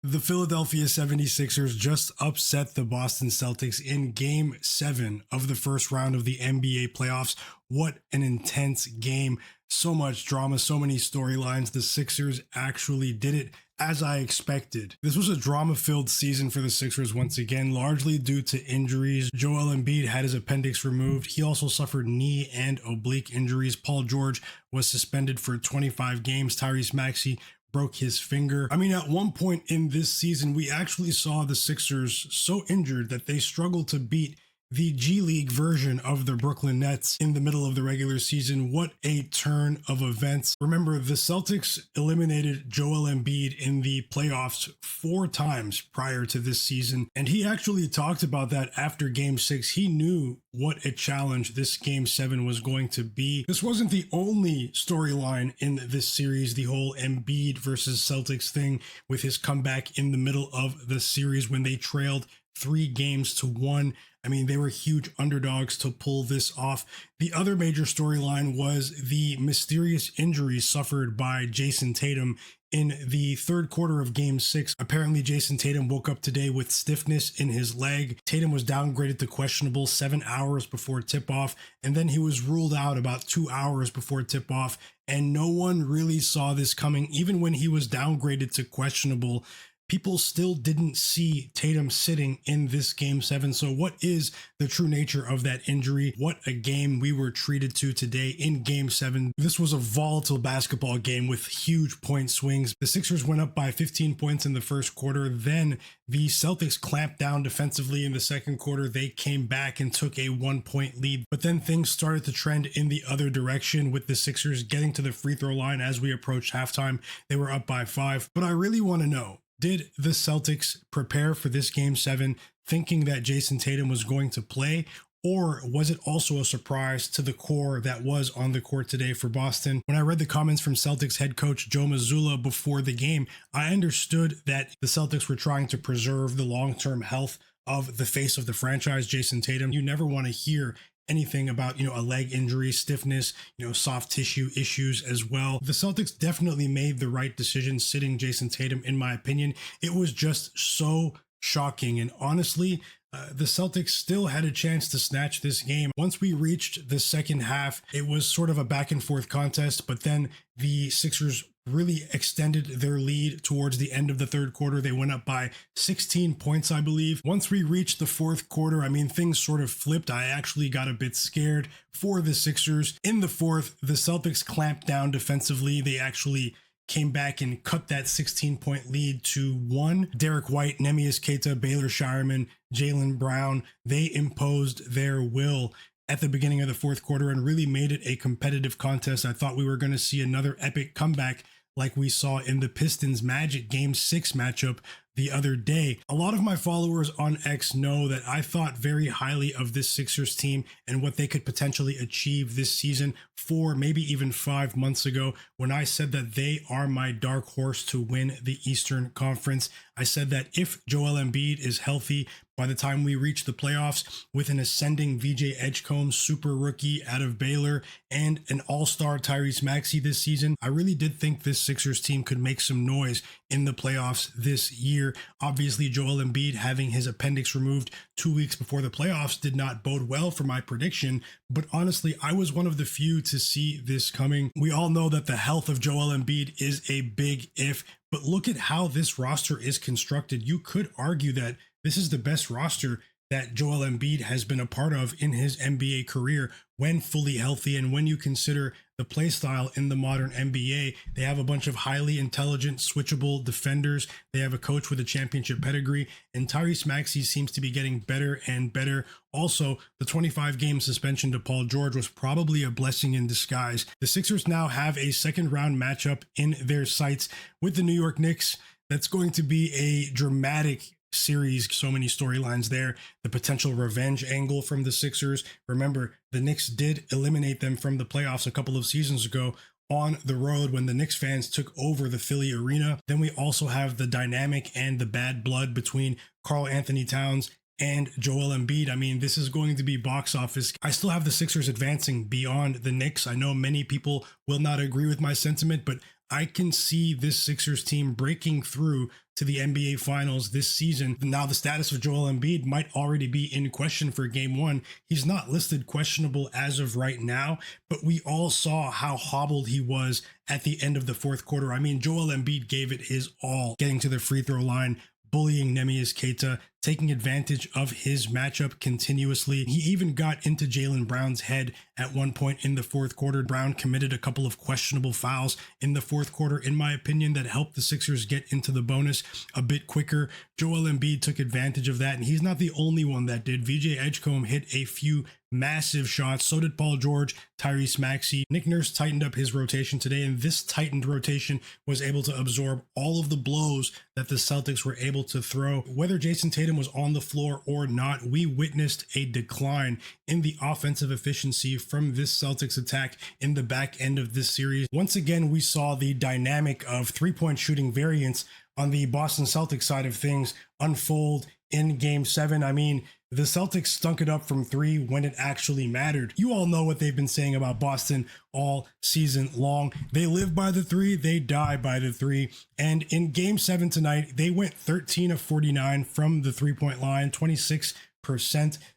The Philadelphia 76ers just upset the Boston Celtics in Game 7 of the first round of the NBA playoffs. What an intense game. So much drama, so many storylines. The Sixers actually did it as I expected. This was a drama-filled season for the Sixers once again, largely due to injuries. Joel Embiid had his appendix removed. He also suffered knee and oblique injuries. Paul George was suspended for 25 games. Tyrese Maxey broke his finger. I mean, at one point in this season, we actually saw the Sixers so injured that they struggled to beat the G League version of the Brooklyn Nets in the middle of the regular season. What a turn of events. Remember, the Celtics eliminated Joel Embiid in the playoffs 4 times prior to this season, and he actually talked about that after Game 6. He knew what a challenge this Game 7 was going to be. This wasn't the only storyline in this series, the whole Embiid versus Celtics thing with his comeback in the middle of the series when they trailed 3-1. I mean, they were huge underdogs to pull this off. The other major storyline was the mysterious injury suffered by Jayson Tatum in the third quarter of Game 6. Apparently, Jayson Tatum woke up today with stiffness in his leg. Tatum was downgraded to questionable 7 hours before tip-off, and then he was ruled out about 2 hours before tip-off, and no one really saw this coming. Even when he was downgraded to questionable, people still didn't see Tatum sitting in this Game 7. So what is the true nature of that injury? What a game we were treated to today in Game 7. This was a volatile basketball game with huge point swings. The Sixers went up by 15 points in the first quarter. Then the Celtics clamped down defensively in the second quarter. They came back and took a 1-point lead. But then things started to trend in the other direction with the Sixers getting to the free throw line as we approached halftime. They were up by 5. But I really want to know, did the Celtics prepare for this Game 7 thinking that Jayson Tatum was going to play? Or was it also a surprise to the core that was on the court today for Boston? When I read the comments from Celtics head coach Joe Mazzulla before the game, I understood that the Celtics were trying to preserve the long-term health of the face of the franchise, Jayson Tatum. You never want to hear anything about, a leg injury, stiffness, soft tissue issues as well. The Celtics definitely made the right decision sitting Jayson Tatum, in my opinion. It was just so shocking. And honestly, the Celtics still had a chance to snatch this game. Once we reached the second half, it was sort of a back and forth contest, but then the Sixers really extended their lead towards the end of the third quarter. They went up by 16 points, I believe. Once we reached the fourth quarter, I mean, things sort of flipped. I actually got a bit scared for the Sixers. In the fourth, the Celtics clamped down defensively. They actually came back and cut that 16-point lead to 1. Derek White, Neemias Queta, Baylor Shireman, Jaylen Brown, they imposed their will at the beginning of the fourth quarter and really made it a competitive contest. I thought we were going to see another epic comeback like we saw in the Pistons Magic Game 6 matchup the other day. A lot of my followers on X know that I thought very highly of this Sixers team and what they could potentially achieve this season 4, maybe even 5 months ago when I said that they are my dark horse to win the Eastern Conference. I said that if Joel Embiid is healthy by the time we reach the playoffs with an ascending VJ Edgecombe super rookie out of Baylor and an all-star Tyrese Maxey this season, I really did think this Sixers team could make some noise in the playoffs this year. Obviously, Joel Embiid having his appendix removed 2 weeks before the playoffs did not bode well for my prediction, but honestly, I was one of the few to see this coming. We all know that the health of Joel Embiid is a big if, but look at how this roster is constructed. You could argue that this is the best roster that Joel Embiid has been a part of in his NBA career when fully healthy. And when you consider the play style in the modern NBA, they have a bunch of highly intelligent, switchable defenders. They have a coach with a championship pedigree, and Tyrese Maxey seems to be getting better and better. Also, the 25-game suspension to Paul George was probably a blessing in disguise. The Sixers now have a second-round matchup in their sights with the New York Knicks. That's going to be a dramatic series, so many storylines there. The potential revenge angle from the Sixers. Remember, the Knicks did eliminate them from the playoffs a couple of seasons ago on the road when the Knicks fans took over the Philly arena. Then we also have the dynamic and the bad blood between Karl Anthony Towns and Joel Embiid. I mean, this is going to be box office. I still have the Sixers advancing beyond the Knicks. I know many people will not agree with my sentiment, but I can see this Sixers team breaking through to the NBA Finals this season. Now, the status of Joel Embiid might already be in question for game one. He's not listed questionable as of right now, but we all saw how hobbled he was at the end of the fourth quarter. I mean, Joel Embiid gave it his all, getting to the free throw line, bullying Neemias Queta, taking advantage of his matchup continuously. He even got into Jaylen Brown's head at one point in the fourth quarter. Brown committed a couple of questionable fouls in the fourth quarter, in my opinion, that helped the Sixers get into the bonus a bit quicker. Joel Embiid took advantage of that, and he's not the only one that did. VJ Edgecombe hit a few massive shots. So did Paul George, Tyrese Maxey. Nick Nurse tightened up his rotation today, and this tightened rotation was able to absorb all of the blows that the Celtics were able to throw. Whether Jayson Tatum was on the floor or not, we witnessed a decline in the offensive efficiency from this Celtics attack in the back end of this series. Once again, we saw the dynamic of three-point shooting variance on the Boston Celtics side of things unfold in game 7. I mean, the Celtics stunk it up from three when it actually mattered. You all know what they've been saying about Boston all season long. They live by the three, they die by the three. And in game 7 tonight, they went 13 of 49 from the three-point line, 26%.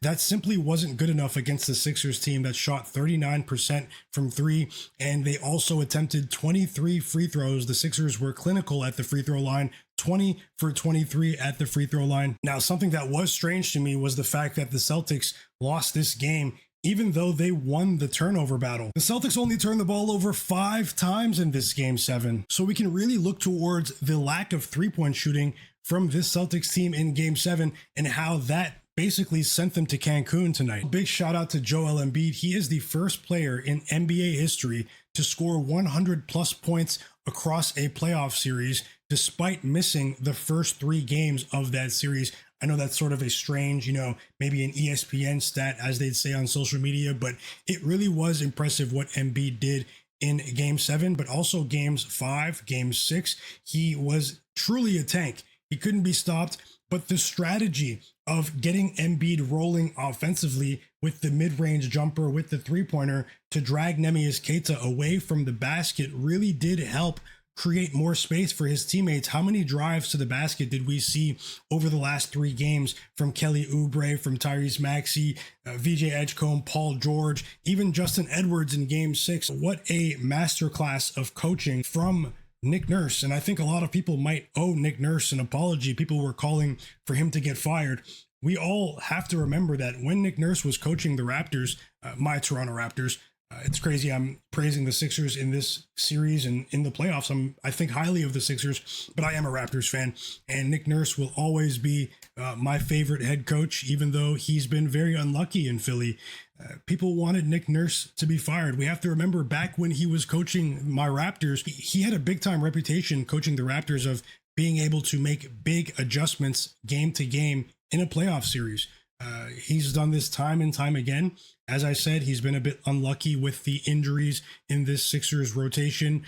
That simply wasn't good enough against the Sixers team that shot 39% from three, and they also attempted 23 free throws. The Sixers were clinical at the free throw line, 20 for 23 at the free throw line. Now, something that was strange to me was the fact that the Celtics lost this game even though they won the turnover battle. The Celtics only turned the ball over 5 times in this game 7. So we can really look towards the lack of three-point shooting from this Celtics team in game 7 and how that basically sent them to Cancun tonight. Big shout out to Joel Embiid. He is the first player in NBA history to score 100 plus points across a playoff series, despite missing the first 3 games of that series. I know that's sort of a strange, maybe an ESPN stat, as they'd say on social media, but it really was impressive what Embiid did in game 7, but also games 5, game 6. He was truly a tank. He couldn't be stopped, but the strategy of getting Embiid rolling offensively with the mid-range jumper, with the three-pointer, to drag Neemias Queta away from the basket really did help create more space for his teammates. How many drives to the basket did we see over the last 3 games from Kelly Oubre, from Tyrese Maxey, VJ Edgecombe, Paul George, even Justin Edwards in game 6? What a masterclass of coaching from Nick Nurse. And I think a lot of people might owe Nick Nurse an apology. People were calling for him to get fired. We all have to remember that when Nick Nurse was coaching the Raptors, my Toronto Raptors, it's crazy. I'm praising the Sixers in this series and in the playoffs. I think highly of the Sixers, but I am a Raptors fan, and Nick Nurse will always be my favorite head coach, even though he's been very unlucky in Philly. People wanted Nick Nurse to be fired. We have to remember back when he was coaching my Raptors, he had a big time reputation coaching the Raptors of being able to make big adjustments game to game in a playoff series. He's done this time and time again. As I said, he's been a bit unlucky with the injuries in this Sixers rotation,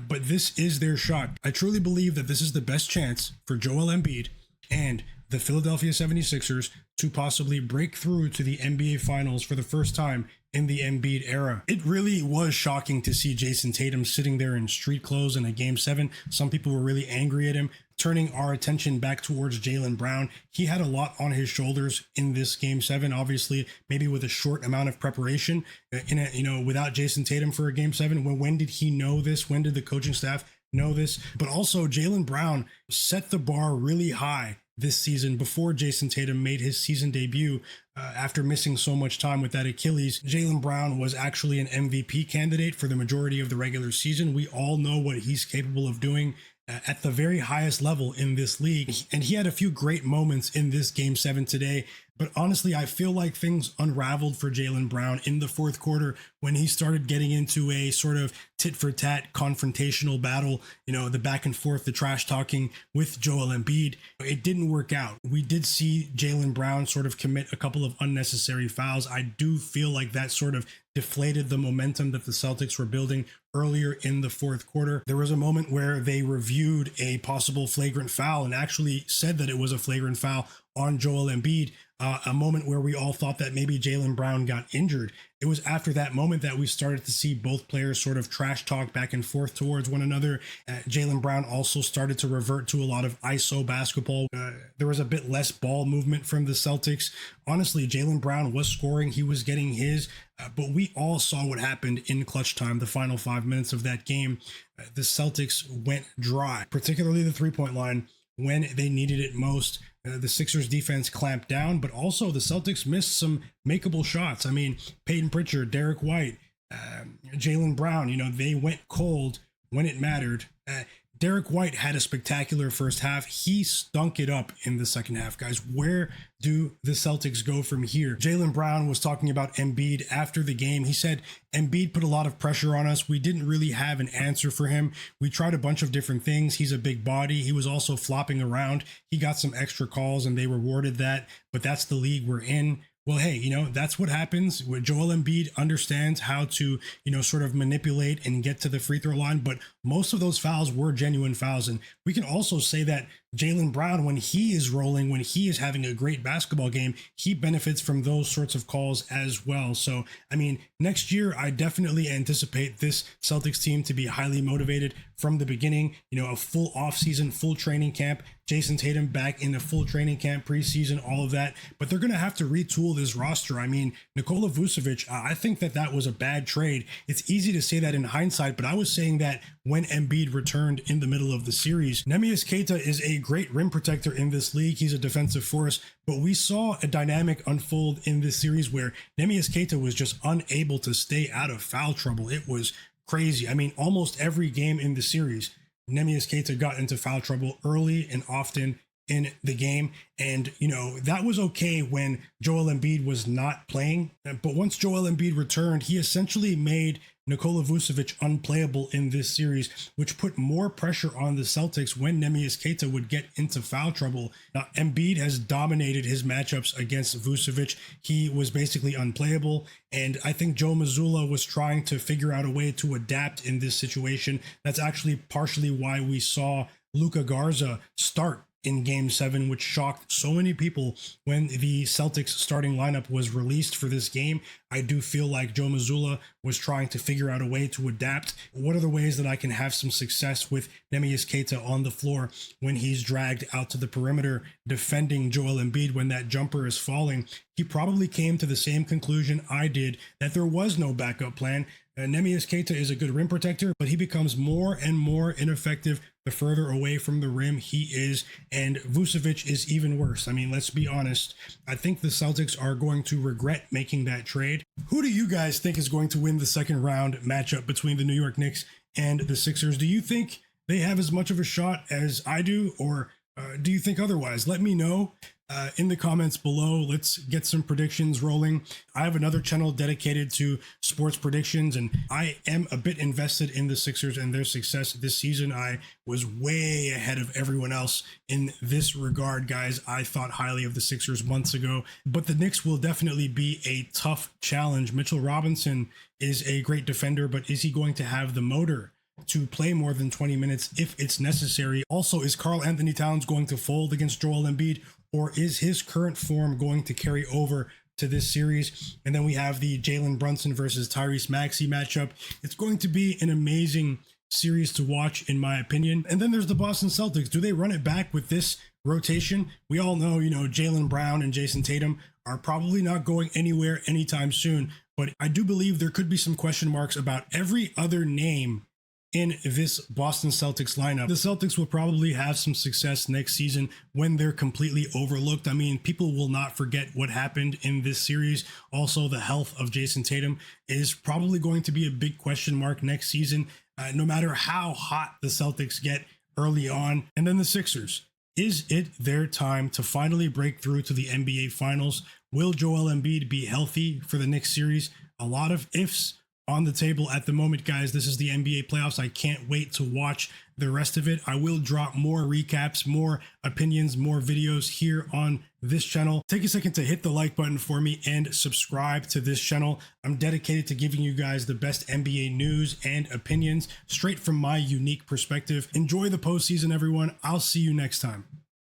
but this is their shot. I truly believe that this is the best chance for Joel Embiid and the Philadelphia 76ers to possibly break through to the NBA Finals for the first time in the Embiid era. It really was shocking to see Jayson Tatum sitting there in street clothes in a game 7. Some people were really angry at him. Turning our attention back towards Jaylen Brown, he had a lot on his shoulders in this game 7. Obviously, maybe with a short amount of preparation, without Jayson Tatum for a game 7. When did he know this? When did the coaching staff know this? But also, Jaylen Brown set the bar really high this season before Jayson Tatum made his season debut after missing so much time with that Achilles. Jaylen Brown was actually an MVP candidate for the majority of the regular season. We all know what he's capable of doing at the very highest level in this league. And he had a few great moments in this game 7 today. But honestly, I feel like things unraveled for Jaylen Brown in the fourth quarter when he started getting into a sort of tit-for-tat confrontational battle, the back and forth, the trash talking with Joel Embiid. It didn't work out. We did see Jaylen Brown sort of commit a couple of unnecessary fouls. I do feel like that sort of deflated the momentum that the Celtics were building earlier in the fourth quarter. There was a moment where they reviewed a possible flagrant foul and actually said that it was a flagrant foul on Joel Embiid. a moment where we all thought that maybe Jaylen Brown got injured. It was after that moment that we started to see both players sort of trash talk back and forth towards one another. Jaylen Brown also started to revert to a lot of ISO basketball. There was a bit less ball movement from the Celtics. Honestly, Jaylen Brown was scoring. He was getting his, but we all saw what happened in clutch time, the final 5 minutes of that game. The Celtics went dry, particularly the three-point line when they needed it most. The Sixers defense clamped down, but also the Celtics missed some makeable shots. I mean, Peyton Pritchard, Derek White, Jaylen Brown, they went cold when it mattered. Derek White had a spectacular first half. He stunk it up in the second half, guys. Where do the Celtics go from here? Jaylen Brown was talking about Embiid after the game. He said, Embiid put a lot of pressure on us. We didn't really have an answer for him. We tried a bunch of different things. He's a big body. He was also flopping around. He got some extra calls and they rewarded that, but that's the league we're in. Well, hey, that's what happens. Joel Embiid understands how to, sort of manipulate and get to the free throw line, but most of those fouls were genuine fouls. And we can also say that Jaylen Brown, when he is rolling, when he is having a great basketball game, he benefits from those sorts of calls as well. So, I mean, next year, I definitely anticipate this Celtics team to be highly motivated from the beginning, a full offseason, full training camp, Jayson Tatum back in the full training camp, preseason, all of that. But they're going to have to retool this roster. I mean, Nikola Vucevic, I think that was a bad trade. It's easy to say that in hindsight, but I was saying that when Embiid returned in the middle of the series. Neemias Queta is a great rim protector in this league. He's a defensive force, but we saw a dynamic unfold in this series where Neemias Queta was just unable to stay out of foul trouble. It was crazy. I mean, almost every game in the series, Neemias Queta got into foul trouble early and often in the game. And, that was okay when Joel Embiid was not playing. But once Joel Embiid returned, he essentially made Nikola Vucevic unplayable in this series, which put more pressure on the Celtics when Neemias Queta would get into foul trouble. Now, Embiid has dominated his matchups against Vucevic. He was basically unplayable, and I think Joe Mazzulla was trying to figure out a way to adapt in this situation. That's actually partially why we saw Luka Garza start in Game 7, which shocked so many people when the Celtics starting lineup was released for this game. I do feel like Joe Mazzulla was trying to figure out a way to adapt. What are the ways that I can have some success with Neemias Queta on the floor when he's dragged out to the perimeter defending Joel Embiid when that jumper is falling? He probably came to the same conclusion I did, that there was no backup plan. Neemias Queta is a good rim protector, but he becomes more and more ineffective the further away from the rim he is, and Vucevic is even worse. I mean, let's be honest. I think the Celtics are going to regret making that trade. Who do you guys think is going to win the second round matchup between the New York Knicks and the Sixers? Do you think they have as much of a shot as I do, or do you think otherwise? Let me know in the comments below. Let's get some predictions rolling. I have another channel dedicated to sports predictions, and I am a bit invested in the Sixers and their success this season. I was way ahead of everyone else in this regard, guys. I thought highly of the Sixers months ago, but the Knicks will definitely be a tough challenge. Mitchell Robinson is a great defender, but is he going to have the motor to play more than 20 minutes if it's necessary? Also, is Karl Anthony Towns going to fold against Joel Embiid, or is his current form going to carry over to this series? And then we have the Jalen Brunson versus Tyrese Maxey matchup. It's going to be an amazing series to watch, in my opinion. And then there's the Boston Celtics. Do they run it back with this rotation? We all know, Jaylen Brown and Jayson Tatum are probably not going anywhere anytime soon, but I do believe there could be some question marks about every other name in this Boston Celtics lineup. The Celtics will probably have some success next season when they're completely overlooked. I mean, people will not forget what happened in this series. Also, the health of Jayson Tatum is probably going to be a big question mark next season, no matter how hot the Celtics get early on. And then the Sixers. Is it their time to finally break through to the NBA Finals? Will Joel Embiid be healthy for the next series? A lot of ifs on the table at the moment, guys. This is the NBA playoffs. I can't wait to watch the rest of it. I will drop more recaps, more opinions, more videos here on this channel. Take a second to hit the like button for me and subscribe to this channel. I'm dedicated to giving you guys the best NBA news and opinions straight from my unique perspective. Enjoy the postseason, everyone. I'll see you next time.